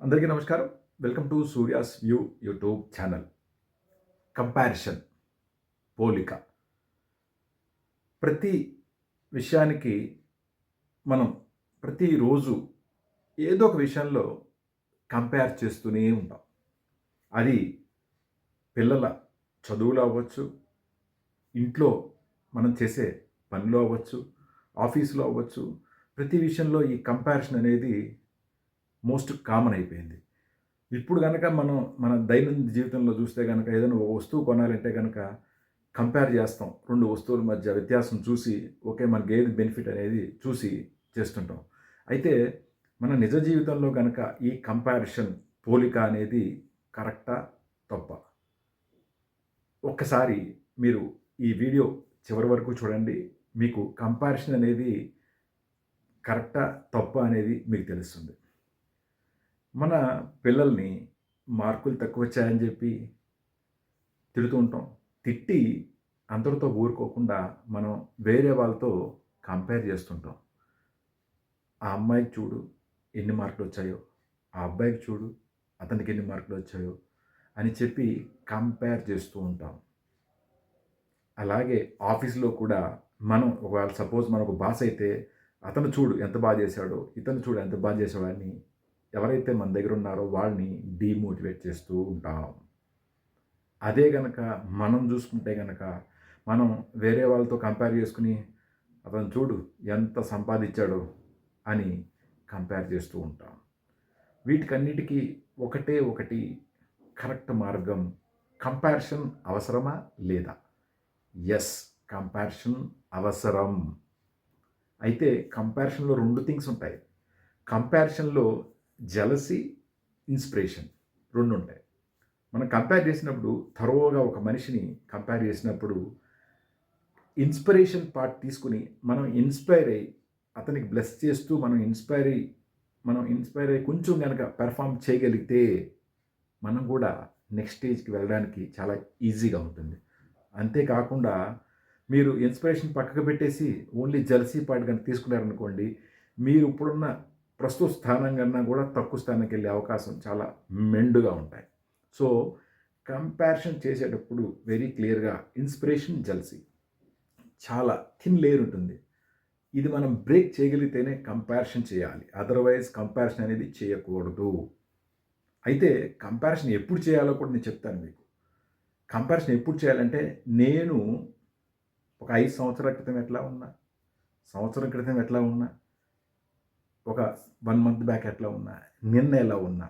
అందరికీ నమస్కారం. Welcome to Surya's view YouTube channel. Comparison, పోలిక. ప్రతి విషయానికి మనం ప్రతిరోజు ఏదో ఒక విషయంలో కంపేర్ చేస్తూనే ఉంటాం. అది పిల్లల చదువులో అవ్వచ్చు, ఇంట్లో మనం చేసే పనిలో అవ్వచ్చు, ఆఫీస్‌లో అవ్వచ్చు. ప్రతి విషయంలో ఈ కంపారిషన్ అనేది మోస్ట్ కామన్ అయిపోయింది. ఇప్పుడు గనక మనం మన దైనందిన జీవితంలో చూస్తే గనక ఏదైనా ఒక వస్తువు కొనాలంటే గనక కంపేర్ చేస్తాం. 2 వస్తువుల మధ్య వ్యత్యాసం చూసి, ఓకే, మనకేది బెనిఫిట్ అనేది చూసి చేస్తుంటాం. అయితే మన నిజ జీవితంలో గనక ఈ కంపారిషన్, పోలిక అనేది కరెక్టా? తప్పా? ఒక్కసారి మీరు ఈ వీడియో చివరి వరకు చూడండి. మీకు కంపారిషన్ అనేది కరెక్టా? తప్పా? అనేది మీకు తెలుస్తుంది. మన పిల్లల్ని మార్కులు తక్కువొచ్చాయని చెప్పి తిడుతూ ఉంటాం. తిట్టి అందరితో ఊరుకోకుండా మనం వేరే వాళ్ళతో కంపేర్ చేస్తుంటాం. ఆ అమ్మాయికి చూడు ఎన్ని మార్కులొచ్చాయో, ఆ అబ్బాయికి చూడు అతనికి ఎన్ని మార్కులొచ్చాయో అని చెప్పి కంపేర్ చేస్తూ ఉంటాం. అలాగే ఆఫీస్‌లో కూడా మనం ఒకవేళ సపోజ్ మనం ఒక బాస్ అయితే, అతను చూడు ఎంత చేశాడో, ఇతను చూడు ఎంత చేశాడో అని ఎవరైతే మన దగ్గర ఉన్నారో వాళ్ళని డీమోటివేట్ చేస్తూ ఉంటాం. అదే గనక మనం చూసుకుంటే గనక, మనం వేరే వాళ్ళతో కంపేర్ చేసుకొని, అతను చూడు ఎంత సంపాదించాడో అని కంపేర్ చేస్తూ ఉంటాం. వీటికన్నిటికీ ఒకటే ఒకటి కరెక్ట్ మార్గం. కంపారిషన్ అవసరమా? లేదా? యెస్, కంపారిషన్ అవసరం. అయితే కంపారిషన్‌లో 2 థింగ్స్ ఉంటాయి. కంపారిషన్‌లో జెలసీ, ఇన్స్పిరేషన్ 2 ఉంటాయి. మనం కంపేర్ చేసినప్పుడు థరోగా ఒక మనిషిని కంపేర్ చేసినప్పుడు ఇన్స్పిరేషన్ పార్ట్ తీసుకొని మనం ఇన్స్పైర్ అయ్యి అతనికి బ్లెస్ చేస్తూ మనం ఇన్స్పైర్ అయ్యి కొంచెం గనక పెర్ఫార్మ్ చేయగలిగితే మనం కూడా నెక్స్ట్ స్టేజ్‌కి వెళ్ళడానికి చాలా ఈజీగా ఉంటుంది. అంతేకాకుండా మీరు ఇన్స్పిరేషన్ పక్కకు పెట్టేసి ఓన్లీ జెలసీ పార్ట్ గనుక తీసుకున్నారనుకోండి, మీరు ఇప్పుడున్న ప్రస్తుత స్థానం కన్నా కూడా తక్కువ స్థానానికి వెళ్ళే అవకాశం చాలా మెండుగా ఉంటాయి. సో, కంపారిజన్ చేసేటప్పుడు వెరీ క్లియర్‌గా ఇన్స్పిరేషన్, జెలసీ చాలా థిన్ లేయర్ ఉంటుంది. ఇది మనం బ్రేక్ చేయగలిగితేనే కంపారిజన్ చేయాలి. అదర్‌వైజ్ కంపారిజన్ అనేది చేయకూడదు. అయితే కంపారిజన్ ఎప్పుడు చేయాలో కూడా నేను చెప్తాను మీకు. కంపారిజన్ ఎప్పుడు చేయాలంటే, నేను ఒక 5 సంవత్సరాల క్రితం ఎట్లా ఉన్నా, సంవత్సరం క్రితం ఎట్లా ఉన్నా, ఒక 1 మంత్ బ్యాక్ ఎట్లా ఉన్నా, నిన్న ఎలా ఉన్నా,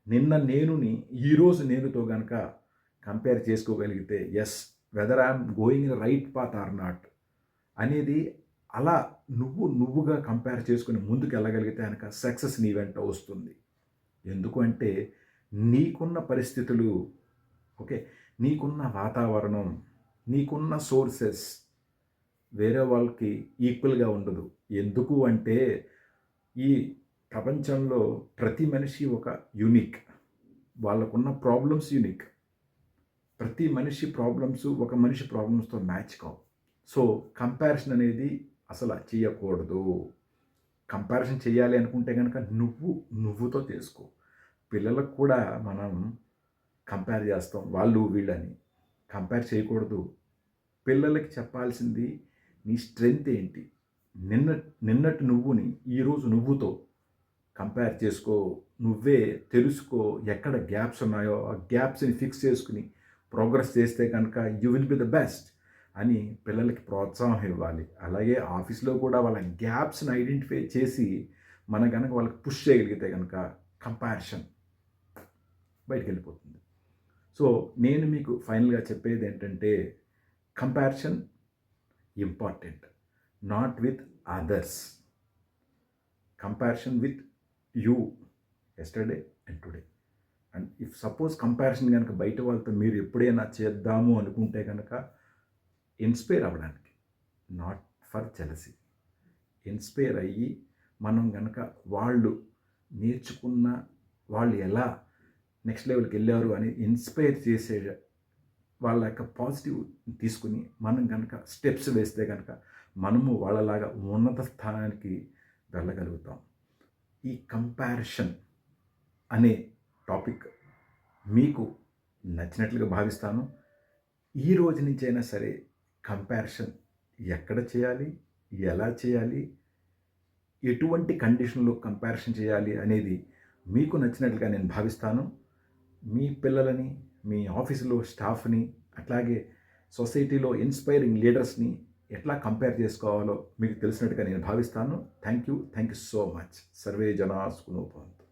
నిన్న నేనుని ఈరోజు నేనుతో గనక కంపేర్ చేసుకోగలిగితే, yes, whether I'm going in right path or not అనేది అలా నువ్వుగా కంపేర్ చేసుకొని ముందుకెళ్ళగలిగితే గనక సక్సెస్ నీ వెంట వస్తుంది. ఎందుకు అంటే నీకున్న పరిస్థితులు, ఓకే, నీకున్న వాతావరణం, నీకున్న సోర్సెస్ వేరే వాళ్ళకి ఈక్వల్‌గా ఉండదు. ఎందుకు అంటే ఈ ప్రపంచంలో ప్రతి మనిషి ఒక యూనిక్. వాళ్ళకున్న ప్రాబ్లమ్స్ యూనిక్. ప్రతి మనిషి ప్రాబ్లమ్స్ ఒక మనిషి ప్రాబ్లమ్స్‌తో మ్యాచ్ కావు. సో, కంపారిజన్ అనేది అసల చేయకూడదు. కంపారిజన్ చేయాలి అనుకుంటే గనక నువ్వుతో చేసుకో. పిల్లలకు కూడా మనం కంపేర్ చేస్తాం. వాళ్ళు వీళ్ళని కంపేర్ చేయకూడదు. పిల్లలకి చెప్పాల్సింది నీ స్ట్రెంగ్త్ ఏంటి? నిన్నటి నువ్వుని ఈరోజు నువ్వుతో కంపేర్ చేసుకో. నువ్వే తెలుసుకో ఎక్కడ గ్యాప్స్ ఉన్నాయో ఆ గ్యాప్స్‌ని ఫిక్స్ చేసుకొని ప్రోగ్రెస్ చేస్తే కనుక you will be the best అని పిల్లలకి ప్రోత్సాహం ఇవ్వాలి. అలాగే ఆఫీస్‌లో కూడా వాళ్ళ గ్యాప్స్‌ని ఐడెంటిఫై చేసి మనం గనక వాళ్ళకి పుష్ చేయగలిగితే గనక కంపారిజన్ బయటికెళ్ళిపోతుంది. సో, నేను మీకు ఫైనల్‌గా చెప్పేదేంటంటే, comparison important. Not with others. Comparison with you yesterday and today. And if suppose comparison గనక బయట వాళ్ళతో మీరు ఎప్పుడైనా చేద్దాము అనుకుంటే గనక ఇన్స్పైర్ అవ్వడానికి, నాట్ ఫర్ జెలసీ. ఇన్స్పైర్ అయ్యి మనం గనక వాళ్ళు నేర్చుకున్న, వాళ్ళు ఎలా నెక్స్ట్ లెవెల్‌కి వెళ్ళారు అని ఇన్స్పైర్ చేసే వాళ్ళ యొక్క పాజిటివ్ తీసుకుని మనం గనక స్టెప్స్ వేస్తే గనక మనము వాళ్ళలాగా ఉన్నత స్థానానికి వెళ్ళగలుగుతాం. ఈ కంపారిషన్ అనే టాపిక్ మీకు నచ్చినట్లుగా భావిస్తాను. ఈ రోజు నుంచైనా సరే కంపారిజన్ ఎక్కడ చేయాలి, ఎలా చేయాలి, ఎటువంటి కండిషన్‌లో కంపారిజన్ చేయాలి అనేది మీకు నచ్చినట్లుగా నేను భావిస్తాను. మీ పిల్లలని, మీ ఆఫీసులో స్టాఫ్‌ని, అట్లాగే సొసైటీలో ఇన్‌స్పైరింగ్ లీడర్స్‌ని ఎట్లా కంపేర్ చేసుకోవాలో మీకు తెలిసినట్టుగా నేను భావిస్తాను. Thank you so much. Survey జనా సుఖినో భవంతు.